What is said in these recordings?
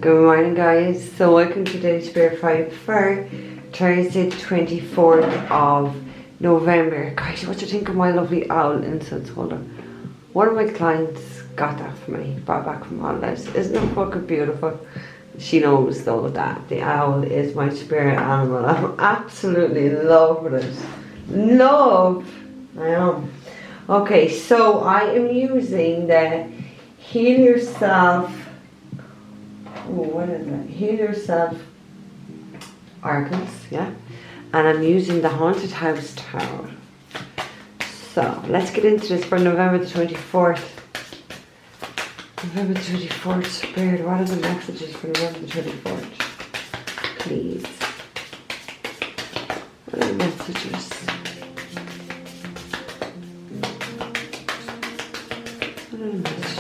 Good morning, guys. So welcome to today's Spirit 5 for Thursday the 24th of November. Guys, what do you think of my lovely owl incense holder? One of my clients got that for me, brought back from holidays. Isn't it fucking beautiful? She knows though that the owl is my spirit animal. I'm absolutely in love with it. Love! I am. Okay, so I am using the Heal Yourself. What is it? Heal Yourself Oracles, yeah. And I'm using the Haunted House Tower. So let's get into this for November the 24th. November the 24th, Spirit, what are the messages for November the 24th? Please. What are the messages? What are the messages?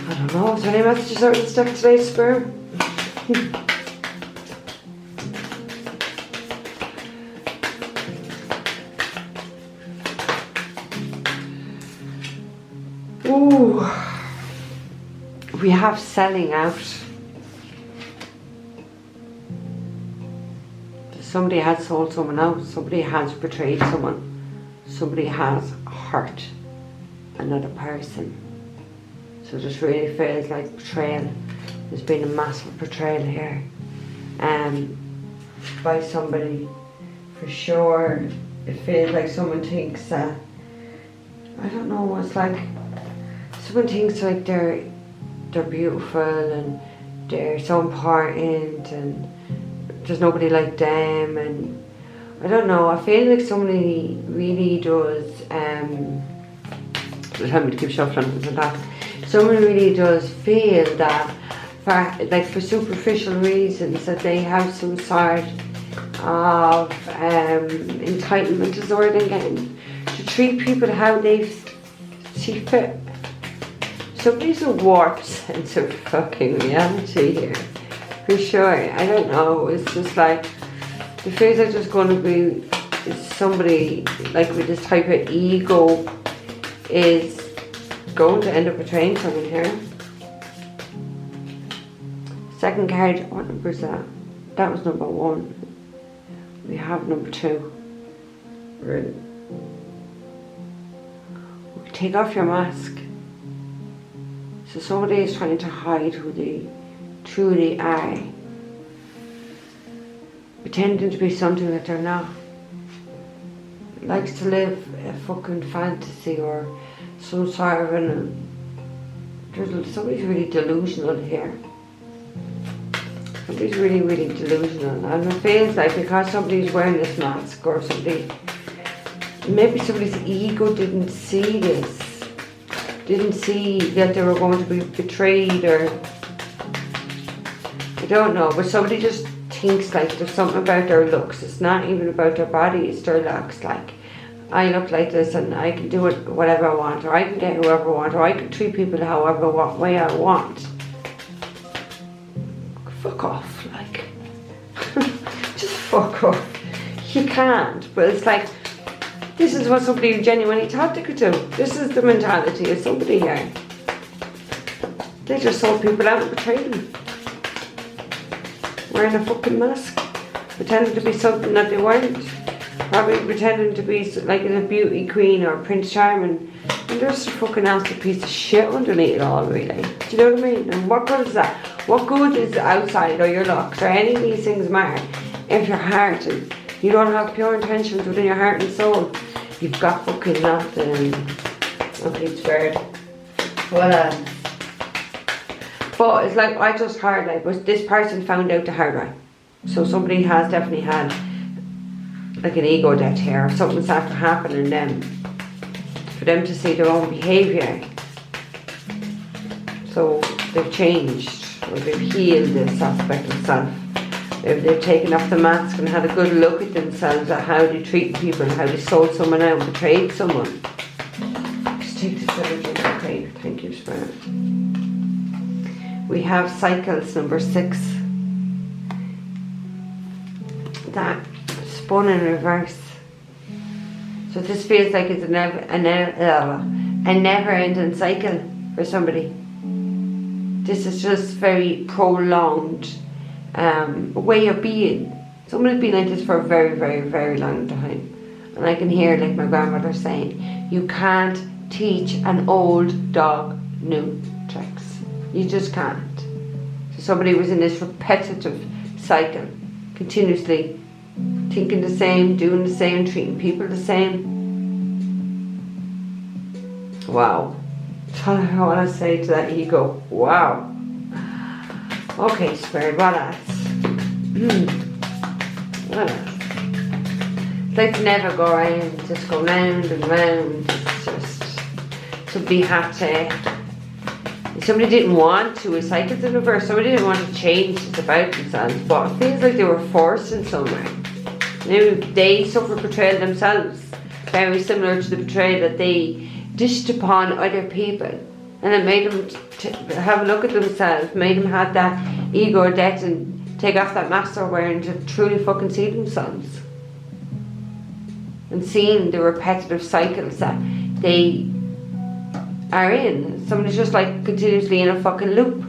I don't know, is there any messages out and stuff today, Spirit? Ooh, we have selling out. Somebody has sold someone out, somebody has betrayed someone, somebody has hurt another person. So this really feels like betrayal. There's been a massive betrayal here by somebody, for sure. It feels like someone thinks that, I don't know, it's like someone thinks like they're beautiful and they're so important and there's nobody like them, and I don't know, I feel like somebody really does tell me to keep shuffling and that. Someone really does feel that for superficial reasons that they have some sort of entitlement is the word I'm getting, to treat people how they see fit. Somebody's a warped sense of fucking reality here, for sure. I don't know, it's just like, the feels like there's going to be somebody like with this type of ego is going to end up betraying someone here. Second card, what number is that? That was number 1. We have number 2. Right. Take off your mask. So somebody is trying to hide who they truly are, pretending to be something that they're not. Likes to live a fucking fantasy or some sort of somebody's really delusional here. Somebody's really, really delusional, and it feels like because somebody's wearing this mask, or maybe somebody's ego didn't see this. Didn't see that they were going to be betrayed, or I don't know, but somebody just thinks like there's something about their looks. It's not even about their body, it's their looks. Like, I look like this and I can do it whatever I want, or I can get whoever I want, or I can treat people however way I want. Fuck off, like. Just fuck off. You can't, but it's like, this is what somebody genuinely thought they could do. This is the mentality of somebody here. They just sold people out and betrayed them. Wearing a fucking mask. Pretending to be something that they weren't. Probably pretending to be like a beauty queen or Prince Charming. And there's a fucking nasty piece of shit underneath it all, really. Do you know what I mean? And what good is that? What good is the outside or your looks or any of these things matter if your heart and you don't have pure intentions within your heart and soul? You've got fucking nothing. Okay, it's weird. But it's like, I just heard, like, this person found out the hard way. So somebody has definitely had like an ego death here, or something's after happening them, for them to see their own behaviour. So they've changed, or they've healed this aspect of self. They've taken off the mask and had a good look at themselves, at how they treat people, how they sold someone out, betrayed someone. Just take this energy. Okay, thank you, Spirit. We have cycles, number 6. That spun in reverse. So this feels like it's a never-ending cycle for somebody. This is just very prolonged way of being. Someone has been like this for a very, very, very long time. And I can hear like my grandmother saying, you can't teach an old dog new tricks. You just can't. So somebody was in this repetitive cycle, continuously thinking the same, doing the same, treating people the same. Wow. That's all I want to say to that ego. Wow. Okay, Spirit, what else? What else? It's like to never go around, just go round and round. It's just, somebody had to, somebody didn't want to, it's like it's in reverse, somebody didn't want to change this about themselves, but it feels like they were forced in somewhere. You know, they suffered betrayal themselves, very similar to the betrayal that they dished upon other people, and it made them have a look at themselves, made them have that ego debt and take off that mask they're wearing to truly fucking see themselves. And seeing the repetitive cycles that they are in. Somebody's just like continuously in a fucking loop.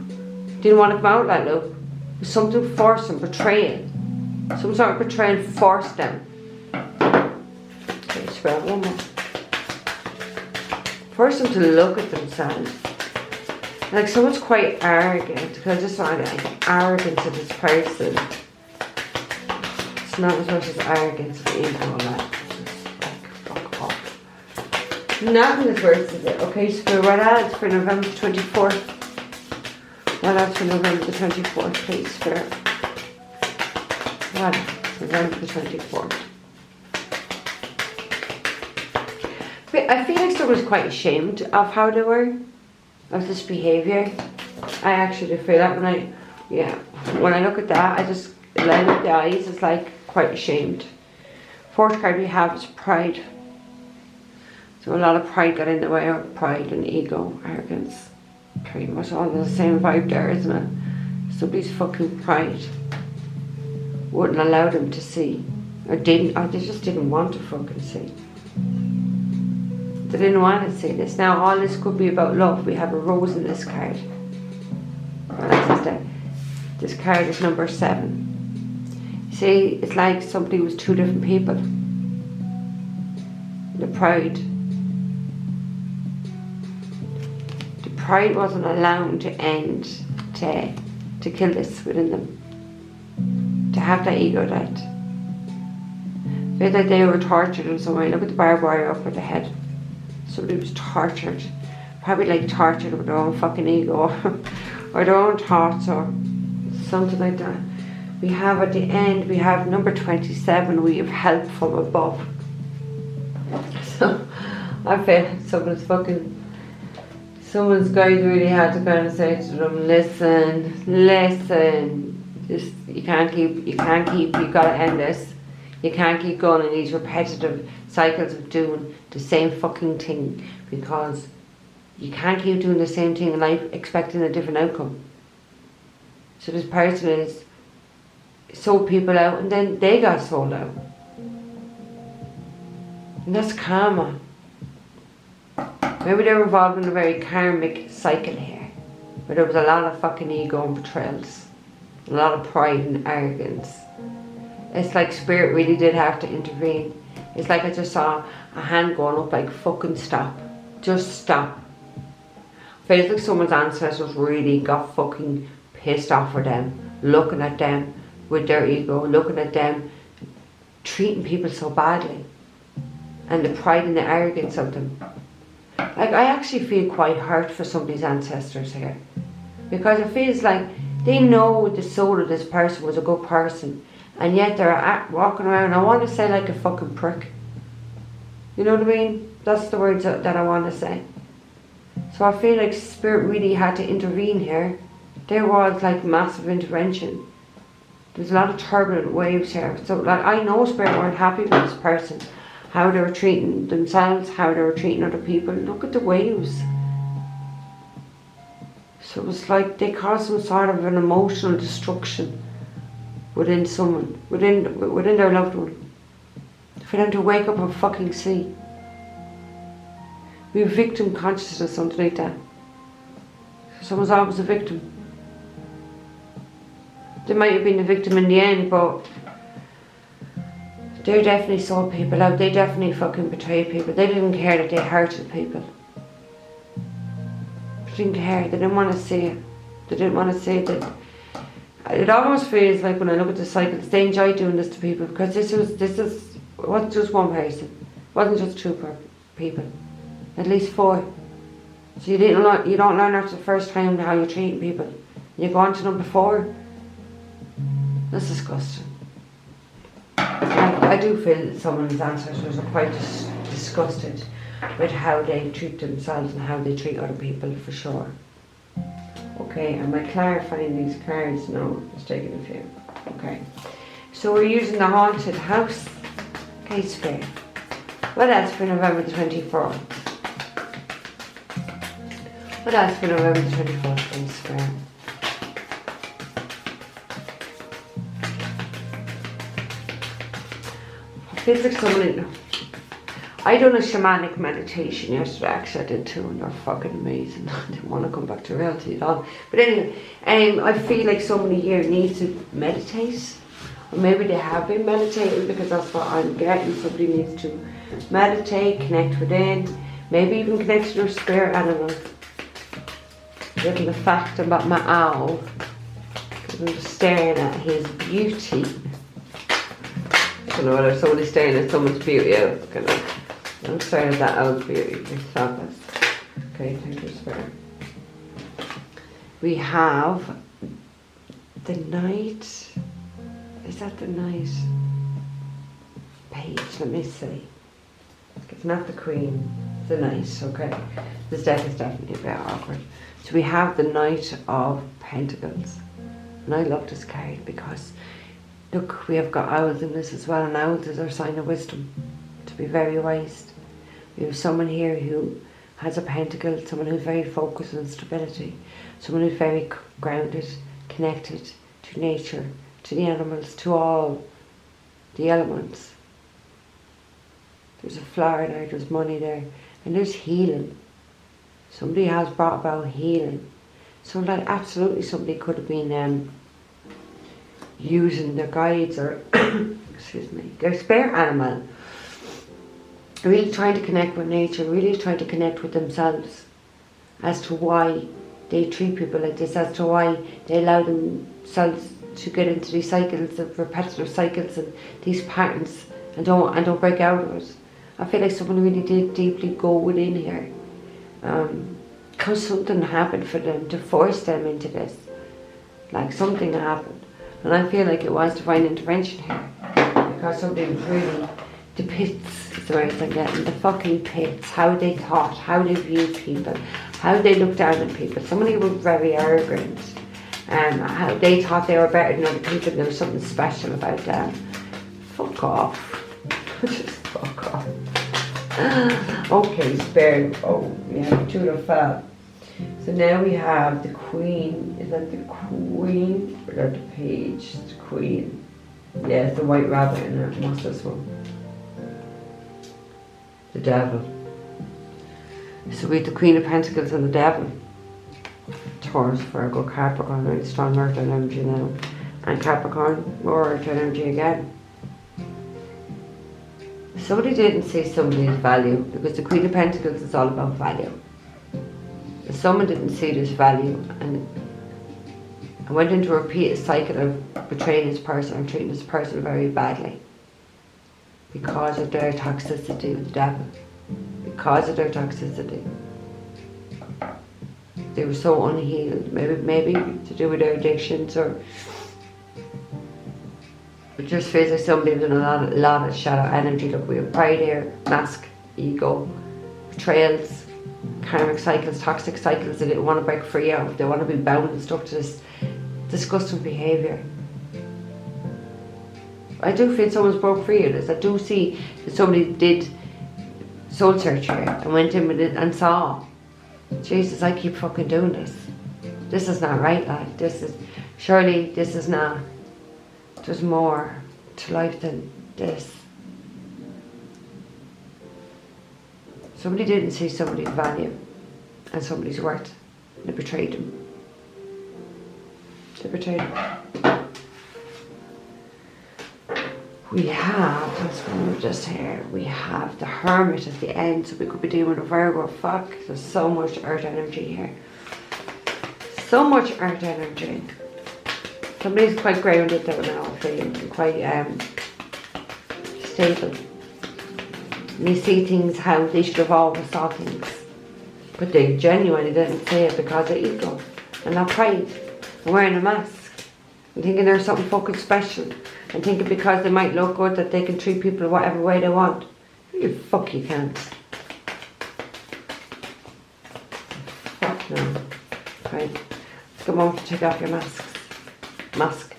Didn't want to come out of that loop. It was something forced them, betrayal. Some sort of betrayal forced them. Okay, spell one more. Forced them to look at themselves. Like someone's quite arrogant, because I just find like arrogance of this person. It's not as much as arrogance of ego and that. Nothing is worse, is it? Okay, so what else for November the 24th? What else for November the 24th, please, Spirit? What else? November the 24th. But I feel like someone's quite ashamed of how they were, of this behaviour. I actually feel that when I look at that, I just line up the eyes, it's like quite ashamed. Fourth card we have is pride. So a lot of pride got in the way of pride and ego, arrogance. Pretty much all the same vibe there, isn't it? Somebody's fucking pride wouldn't allow them to see. Or they just didn't want to fucking see. They didn't want to see this. Now all this could be about love. We have a rose in this card. This card is number 7. See, it's like somebody was two different people. The pride. Pride wasn't allowed to end, to kill this within them, to have that ego debt. I feel like they were tortured in some way. Look at the barbed wire up at the head. Somebody was tortured, probably like tortured with their own fucking ego, or their own thoughts, or something like that. We have at the end, we have number 27, we have help from above. So, I feel like someone's guys really had to kind of say to them, listen, just you gotta end this. You can't keep going in these repetitive cycles of doing the same fucking thing, because you can't keep doing the same thing in life expecting a different outcome. So this person is sold people out and then they got sold out. And that's karma. Maybe they were involved in a very karmic cycle here, where there was a lot of fucking ego and betrayals, a lot of pride and arrogance. It's like spirit really did have to intervene. It's like I just saw a hand going up like, fucking stop. Just stop. Feels like someone's ancestors really got fucking pissed off with them, looking at them with their ego, looking at them treating people so badly, and the pride and the arrogance of them. Like, I actually feel quite hurt for somebody's ancestors here, because it feels like they know the soul of this person was a good person, and yet they're walking around, I want to say, like a fucking prick. You know what I mean? That's the words that I want to say. So I feel like spirit really had to intervene here. There was like massive intervention. There's a lot of turbulent waves here. So like, I know spirit weren't happy with this person, how they were treating themselves, how they were treating other people. Look at the waves. So it was like they caused some sort of an emotional destruction within someone, within their loved one, for them to wake up and fucking see. We have victim consciousness, something like that. Someone's always a victim. They might have been a victim in the end, but they definitely saw people out. They definitely fucking betrayed people. They didn't care that they hurted people. They didn't care. They didn't want to see it. They didn't want to see it. It almost feels like when I look at the cycles, they enjoy doing this to people, because this wasn't just one person. It wasn't just two people. At least 4. So you don't learn after the first time how you're treating people. You go on to number 4. That's disgusting. I do feel that some of these ancestors are quite disgusted with how they treat themselves and how they treat other people, for sure. Okay, am I clarifying these cards? No, it's taking a few. Okay, so we're using the haunted house. Okay, Spirit. What else for November the 24th? What else for November the 24th, please, Spirit? Feels like someone. I done a shamanic meditation yesterday. Actually, I did too, and they're fucking amazing. I didn't want to come back to reality at all. But anyway, I feel like somebody here needs to meditate, or maybe they have been meditating, because that's what I'm getting. Somebody needs to meditate, connect within, maybe even connect to their spirit animal. Given the fact about my owl, because I'm just staring at his beauty. I don't know whether somebody's staring at someone's beauty. I'm staring at that owl's beauty. It's fabulous. Okay, thank you, Spirit. We have the Knight. Is that the Knight? Page, let me see. It's not the Queen, it's the Knight, okay. This deck is definitely a bit awkward. So we have the Knight of Pentacles. And I love this card because, look, we have got owls in this as well, and owls is our sign of wisdom, to be very wise. We have someone here who has a pentacle, someone who's very focused on stability, someone who's very grounded, connected to nature, to the animals, to all the elements. There's a flower there, there's money there, and there's healing. Somebody has brought about healing. So that absolutely somebody could have been using their guides or excuse me, their spirit animal, really trying to connect with nature, really trying to connect with themselves as to why they treat people like this, as to why they allow themselves to get into these cycles of repetitive cycles and these patterns and don't break out of it. I feel like someone really did deeply go within here, because something happened for them to force them into this. Like something happened. And I feel like it was divine intervention here, because somebody was really, the pits is the words I'm getting, the fucking pits, how they thought, how they viewed people, how they looked down at people. Somebody was very arrogant, how they thought they were better than other people, and there was something special about them. Fuck off. Just fuck off. Okay, Spirit. Oh, yeah, two of fell. So now we have the Queen. Is that the Queen? Or the Page? The Queen. Yeah, it's the White Rabbit in it. What's this one? The Devil. So we have the Queen of Pentacles and the Devil. Taurus, Virgo, Capricorn, really strong earth energy now. And Capricorn, more earth energy again. Somebody didn't see somebody's value, because the Queen of Pentacles is all about value. If someone didn't see this value and went into a repeated cycle of betraying this person or treating this person very badly because of their toxicity with the devil, because of their toxicity. They were so unhealed, maybe to do with their addictions, or it just feels like somebody with a lot of shadow energy. Look, we have pride here, mask, ego, betrayals, karmic cycles, toxic cycles that they want to break free of. They want to be bound and stuck to this disgusting behaviour. I do feel someone's broke free of this. I do see that somebody did soul search here and went in with it and saw, Jesus, I keep fucking doing this. This is not right, like surely this is not. There's more to life than this. Somebody didn't see somebody's value and somebody's worth. They betrayed him. They betrayed him. We have, let's go just here, we have the Hermit at the end, so we could be dealing with a Virgo. Fuck, there's so much earth energy here. So much earth energy. Somebody's quite grounded though now, I feel, and quite stable. And you see things how they should have always saw things. But they genuinely didn't say it because of ego and not pride. And wearing a mask. And thinking they're something fucking special. And thinking because they might look good that they can treat people whatever way they want. You fuck you can't. Fuck no. Right. It's a good moment to take off your masks. Masks.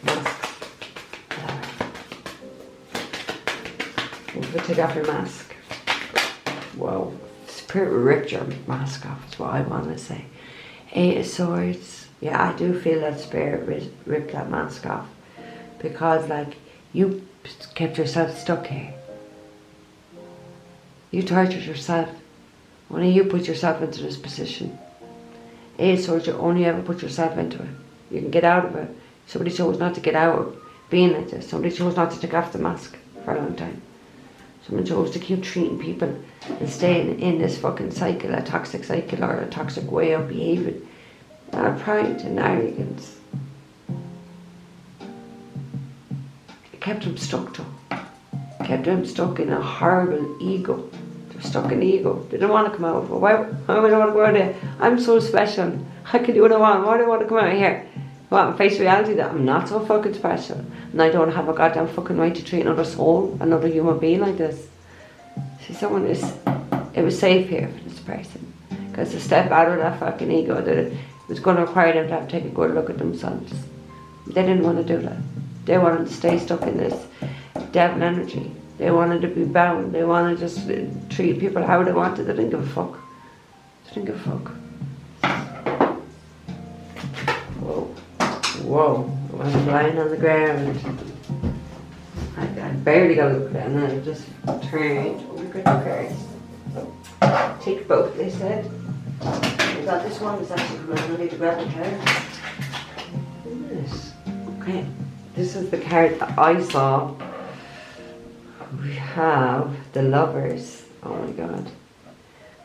Take off your mask. Whoa. Spirit ripped your mask off is what I want to say. 8 of Swords. Yeah, I do feel that Spirit ripped that mask off. Because like, you kept yourself stuck here. You tortured yourself. Only you put yourself into this position. 8 of Swords, you only ever put yourself into it. You can get out of it. Somebody chose not to get out of being like this. Somebody chose not to take off the mask for a long time. Someone chose to keep treating people and staying in this fucking cycle, a toxic cycle or a toxic way of behaving. Out of pride and arrogance. It kept them stuck though. Kept them stuck in a horrible ego. They're stuck in ego. They don't want to come out. Why would I want to go out there? I'm so special. I can do what I want. Why do I want to come out here? Well, and face reality that I'm not so fucking special. And I don't have a goddamn fucking right to treat another soul, another human being like this. See, someone is, it was safe here for this person. Because to step out of that fucking ego, that it was going to require them to have to take a good look at themselves. They didn't want to do that. They wanted to stay stuck in this devil energy. They wanted to be bound. They wanted to just treat people how they wanted. They didn't give a fuck. They didn't give a fuck. Whoa, I was lying on the ground. I barely got a look at it and then I just turned. Oh, look at the cards. Take both, they said. I thought this one was actually coming out. I need to grab the card. Look at this. Okay, this is the card that I saw. We have the Lovers. Oh my god.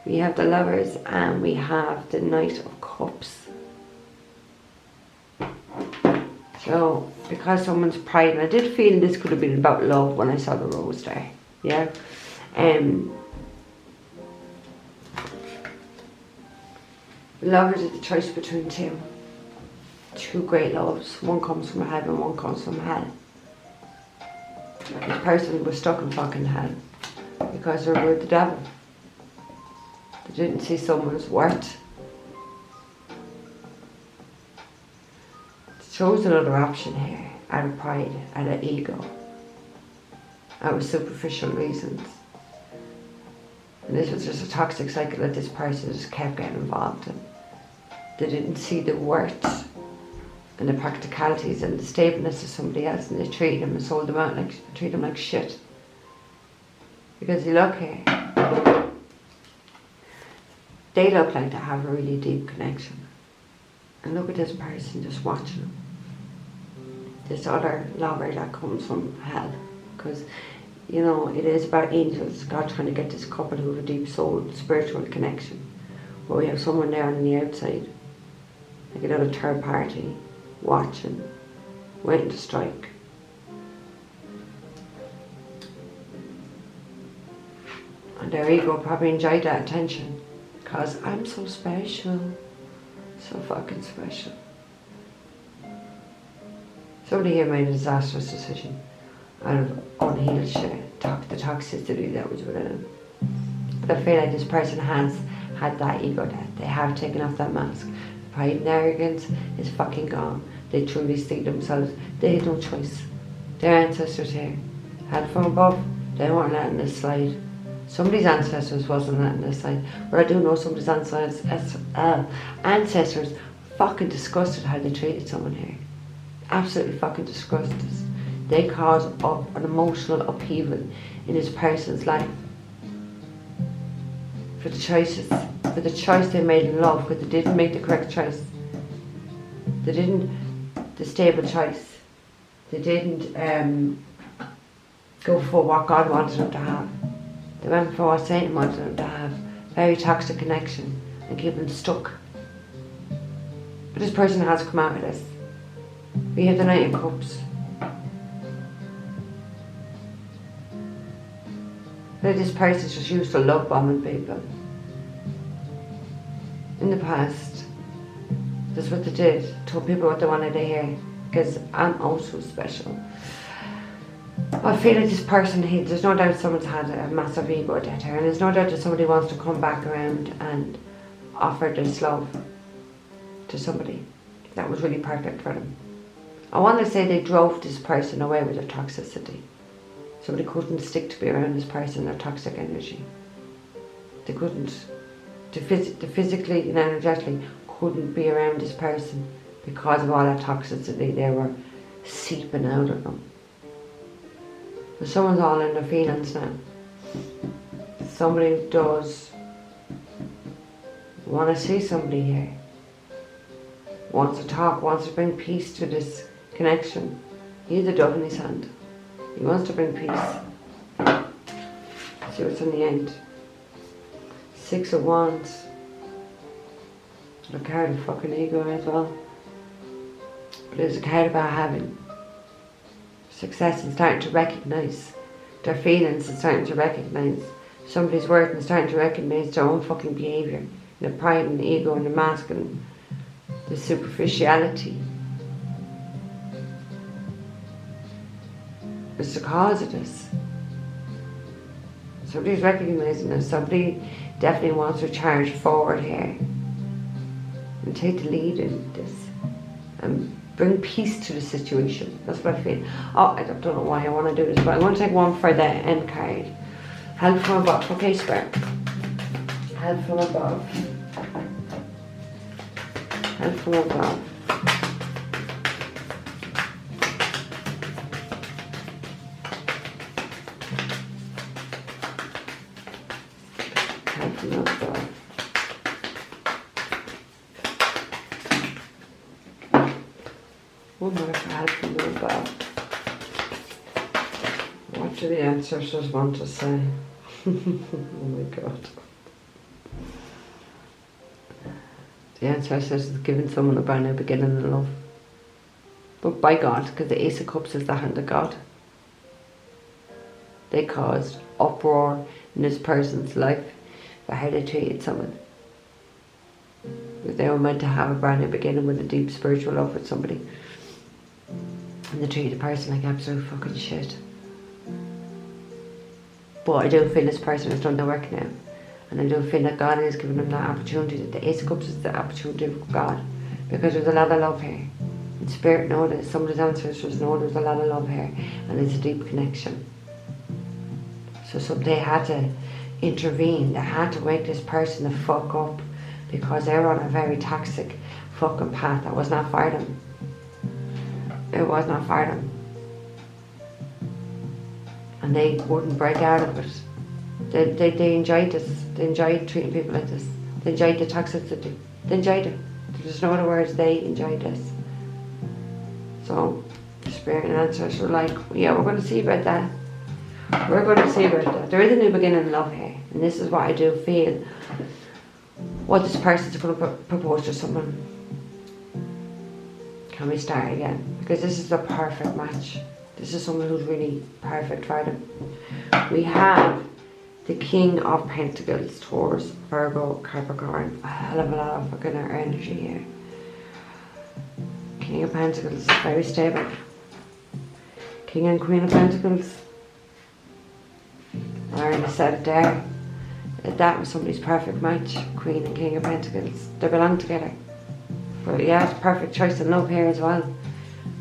We have the Lovers and we have the Knight of Cups. So, because someone's pride, and I did feel this could have been about love when I saw the rose there, yeah. Lovers is the choice between two great loves. One comes from heaven, one comes from hell. This person was stuck in fucking hell because they were with the devil. They didn't see someone's worth. Chose another option here, out of pride, out of ego, out of superficial reasons. And this was just a toxic cycle that this person just kept getting involved in. They didn't see the worth and the practicalities and the stableness of somebody else, and they treated them and sold them out, like treat them like shit. Because you look here, they look like they have a really deep connection. And look at this person just watching them. This other lover that comes from hell. Because, you know, it is about angels. God trying to get this couple who have a deep soul, spiritual connection. But we have someone there on the outside. Like another third party. Watching. Waiting to strike. And their ego probably enjoyed that attention. Because I'm so special. So fucking special. Somebody here made a disastrous decision out of unhealed shit, the toxicity that was within them. But I feel like this person has had that ego death. They have taken off that mask. Pride and arrogance is fucking gone. They truly see themselves. They had no choice. Their ancestors here had from above. They weren't letting this slide. Somebody's ancestors wasn't letting this slide. But I do know somebody's ancestors fucking disgusted how they treated someone here. Absolutely fucking disgusted. They caused up an emotional upheaval in this person's life. for the choices, for the choice they made in love, because they didn't make the correct choice. They didn't, the stable choice. They didn't go for what God wanted them to have. They went for what Satan wanted them to have. Very toxic connection and keep them stuck. But this person has come out of this. We have the Knight of Cups. But this person just used to love bombing people. In the past, that's what they did. Told people what they wanted to hear. Because I'm also special. I feel like this person, there's no doubt someone's had a massive ego debt here, and there's no doubt that somebody wants to come back around and offer this love to somebody that was really perfect for them. I want to say they drove this person away with their toxicity. Somebody couldn't stick to be around this person, their toxic energy. They couldn't, they physically and energetically couldn't be around this person because of all that toxicity they were seeping out of them. So someone's all in their feelings now. Somebody does want to see somebody here. Wants to talk, wants to bring peace to this connection. He has a dove in his hand. He wants to bring peace. See what's in the end. 6 of Wands. The card of fucking ego as well. But it's a card about having success and starting to recognise their feelings and starting to recognise somebody's worth and starting to recognise their own fucking behaviour. The pride and the ego and the mask and the superficiality. It's the cause of this. Somebody's recognising this. Somebody definitely wants to charge forward here and take the lead in this and bring peace to the situation. That's what I feel. Oh, I don't know why I want to do this, but I'm going to take one for the end card. Help from above. Okay, Spirit. Help from above. Help from above. Help from above. One more for help from above. What do the ancestors want to say? Oh my God. The ancestors is giving someone a brand new beginning in love. But by God, because the Ace of Cups is the hand of God. They caused uproar in this person's life for how they treated someone. Because they were meant to have a brand new beginning with a deep spiritual love with somebody. And they treated the person like absolute fucking shit. But I do feel this person has done the work now. And I do feel that God is giving them that opportunity. That the Ace of Cups is the opportunity of God. Because there's a lot of love here. And Spirit know this. Some of his ancestors know there's a lot of love here. And it's a deep connection. So they had to intervene. They had to wake this person the fuck up. Because they were on a very toxic fucking path that was not for them. It was not for them. And they wouldn't break out of it. They enjoyed this. They enjoyed treating people like this. They enjoyed the toxicity. They enjoyed it. There's no other words. They enjoyed this. So, Spirit and ancestors were like, yeah, we're going to see about that. We're going to see about that. There is a new beginning in love here. And this is what I do feel. What this person's going to propose to someone. Can we start again? Because this is the perfect match. This is someone who's really perfect for them. We have the King of Pentacles, Taurus, Virgo, Capricorn. A hell of a lot of fucking energy here. King of Pentacles is very stable. King and Queen of Pentacles. I already said it there. That was somebody's perfect match. Queen and King of Pentacles. They belong together. But yeah, it's a perfect choice in love here as well.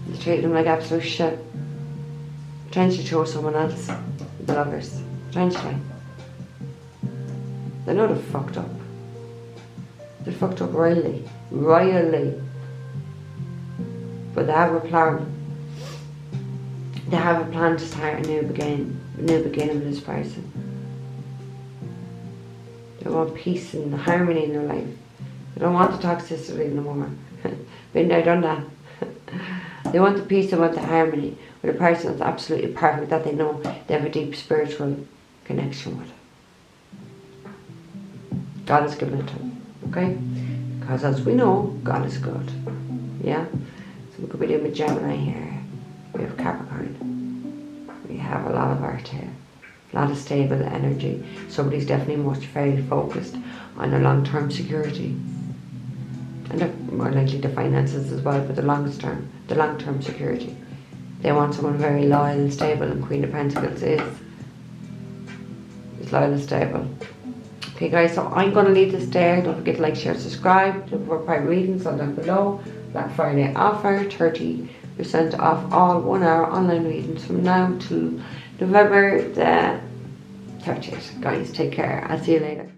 They treat them like absolute shit. Potentially chose someone else. The lovers. Potentially. They know they're fucked up. They're fucked up royally. Royally. But they have a plan. They have a plan to start a new beginning with this person. They They want peace and harmony in their life. They don't want the toxicity no more. Been there, done that. They want the peace, they want the harmony with a person that's absolutely perfect, that they know they have a deep spiritual connection with. God has given it to them, okay? Because as we know, God is good. Yeah? So we could be doing with Gemini here. We have Capricorn. We have a lot of art here. A lot of stable energy. Somebody's definitely very focused on their long-term security. And more likely the finances as well, but the long-term security. They want someone very loyal and stable, and Queen of Pentacles is loyal and stable. Okay guys, so I'm going to leave this there. Don't forget to like, share, subscribe. Look for private readings all down below. Black Friday offer, 30% off all 1 hour online readings from now to November the 30th. Guys, take care. I'll see you later.